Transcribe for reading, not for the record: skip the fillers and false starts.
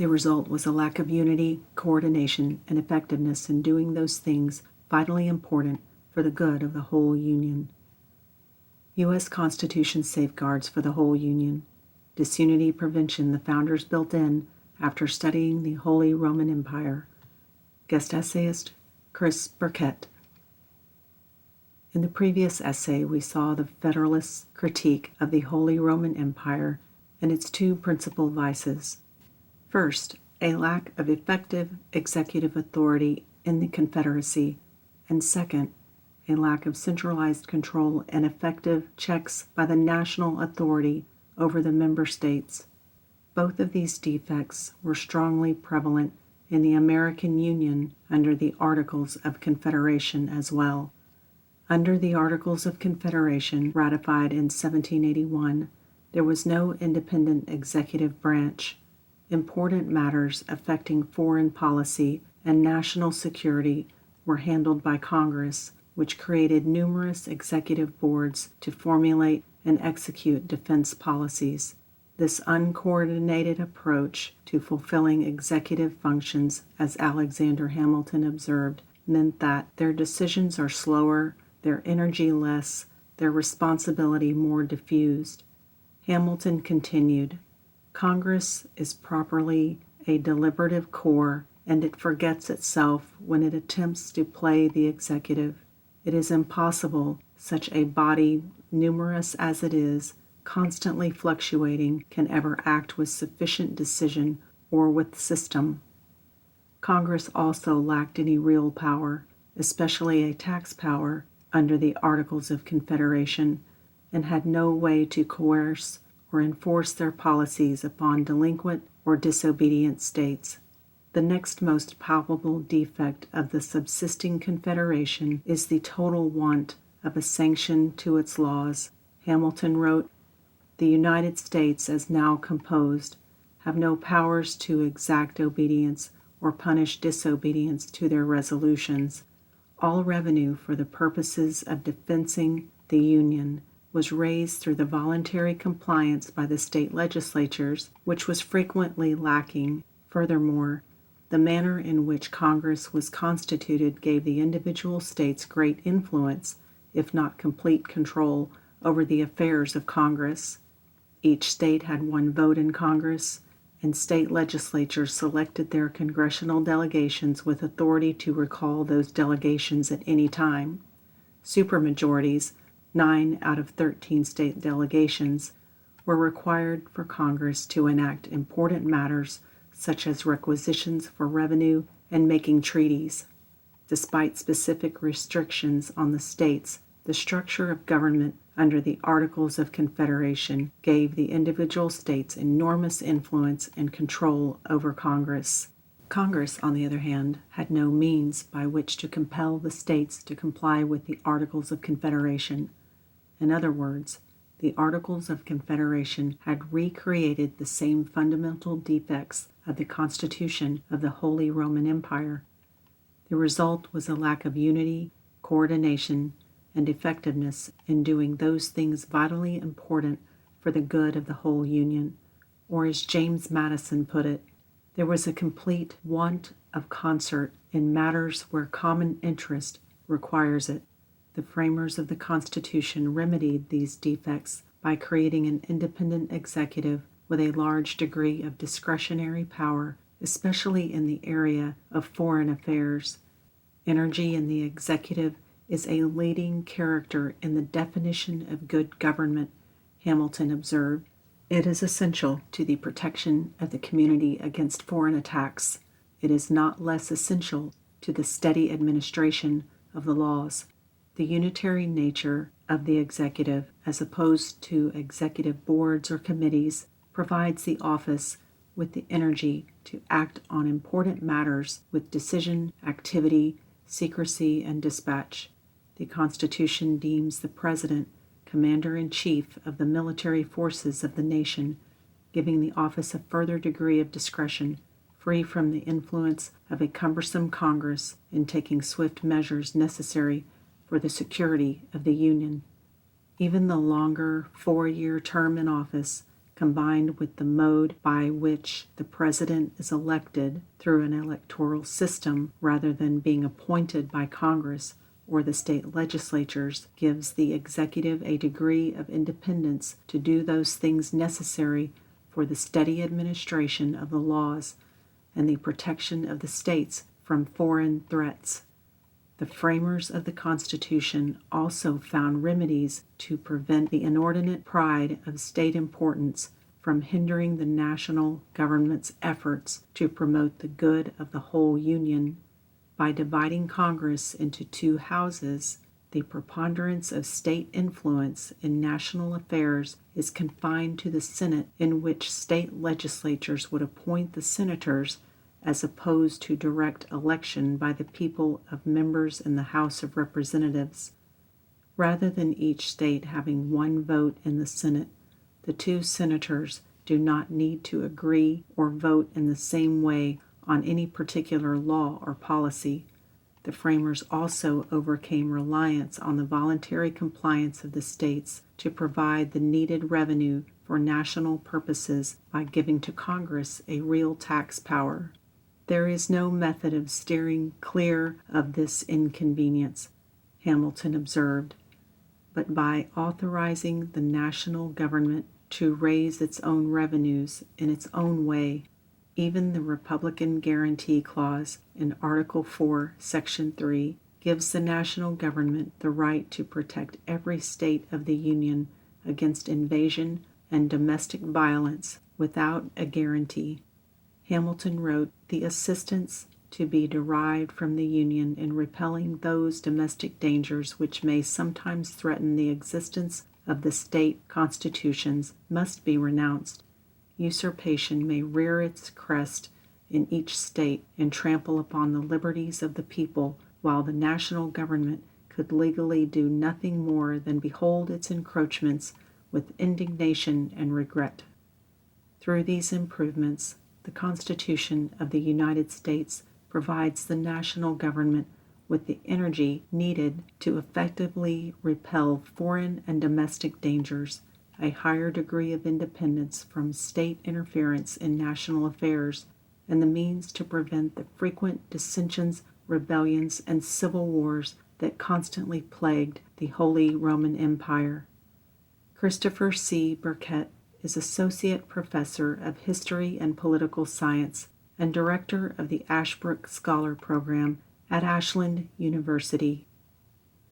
The result was a lack of unity, coordination, and effectiveness in doing those things vitally important for the good of the whole Union. U.S. Constitution safeguards for the whole Union. Disunity prevention the founders built in after studying the Holy Roman Empire. Guest essayist, Chris Burkett. In the previous essay, we saw the Federalists' critique of the Holy Roman Empire and its two principal vices. First, a lack of effective executive authority in the Confederacy, and second, a lack of centralized control and effective checks by the national authority over the member states. Both of these defects were strongly prevalent in the American Union under the Articles of Confederation as well. Under the Articles of Confederation, ratified in 1781, there was no independent executive branch. Important matters affecting foreign policy and national security were handled by Congress, which created numerous executive boards to formulate and execute defense policies. This uncoordinated approach to fulfilling executive functions, as Alexander Hamilton observed, meant that their decisions are slower, their energy less, their responsibility more diffused. Hamilton continued, Congress is properly a deliberative corps, and it forgets itself when it attempts to play the executive. It is impossible such a body, numerous as it is, constantly fluctuating, can ever act with sufficient decision or with system. Congress also lacked any real power, especially a tax power, under the Articles of Confederation, and had no way to coerce or enforce their policies upon delinquent or disobedient states. The next most palpable defect of the subsisting Confederation is the total want of a sanction to its laws. Hamilton wrote, "The United States, as now composed, have no powers to exact obedience or punish disobedience to their resolutions. All revenue for the purposes of defending the Union was raised through the voluntary compliance by the state legislatures, which was frequently lacking. Furthermore, the manner in which Congress was constituted gave the individual states great influence, if not complete control, over the affairs of Congress. Each state had one vote in Congress, and state legislatures selected their congressional delegations with authority to recall those delegations at any time. Supermajorities, 9 out of 13 state delegations, were required for Congress to enact important matters such as requisitions for revenue and making treaties. Despite specific restrictions on the states, the structure of government under the Articles of Confederation gave the individual states enormous influence and control over Congress. Congress, on the other hand, had no means by which to compel the states to comply with the Articles of Confederation. In other words, the Articles of Confederation had recreated the same fundamental defects of the Constitution of the Holy Roman Empire. The result was a lack of unity, coordination, and effectiveness in doing those things vitally important for the good of the whole Union. Or as James Madison put it, there was a complete want of concert in matters where common interest requires it. The framers of the Constitution remedied these defects by creating an independent executive with a large degree of discretionary power, especially in the area of foreign affairs. Energy in the executive is a leading character in the definition of good government, Hamilton observed. It is essential to the protection of the community against foreign attacks. It is not less essential to the steady administration of the laws. The unitary nature of the executive, as opposed to executive boards or committees, provides the office with the energy to act on important matters with decision, activity, secrecy, and dispatch. The Constitution deems the President Commander-in-Chief of the military forces of the nation, giving the office a further degree of discretion, free from the influence of a cumbersome Congress in taking swift measures necessary for the security of the Union. Even the longer 4-year term in office combined with the mode by which the president is elected through an electoral system rather than being appointed by Congress or the state legislatures, gives the executive a degree of independence to do those things necessary for the steady administration of the laws and the protection of the states from foreign threats. The framers of the Constitution also found remedies to prevent the inordinate pride of state importance from hindering the national government's efforts to promote the good of the whole Union. By dividing Congress into two houses, the preponderance of state influence in national affairs is confined to the Senate, in which state legislatures would appoint the senators as opposed to direct election by the people of members in the House of Representatives. Rather than each state having one vote in the Senate, the two senators do not need to agree or vote in the same way on any particular law or policy. The framers also overcame reliance on the voluntary compliance of the states to provide the needed revenue for national purposes by giving to Congress a real tax power. There is no method of steering clear of this inconvenience, Hamilton observed, but by authorizing the national government to raise its own revenues in its own way. Even the Republican Guarantee Clause in Article 4, Section 3 gives the national government the right to protect every state of the Union against invasion and domestic violence without a guarantee. Hamilton wrote, "The assistance to be derived from the Union in repelling those domestic dangers which may sometimes threaten the existence of the state constitutions must be renounced. Usurpation may rear its crest in each state and trample upon the liberties of the people, while the national government could legally do nothing more than behold its encroachments with indignation and regret." Through these improvements, the Constitution of the United States provides the national government with the energy needed to effectively repel foreign and domestic dangers, a higher degree of independence from state interference in national affairs, and the means to prevent the frequent dissensions, rebellions, and civil wars that constantly plagued the Holy Roman Empire. Christopher C. Burkett is Associate Professor of History and Political Science and Director of the Ashbrook Scholar Program at Ashland University.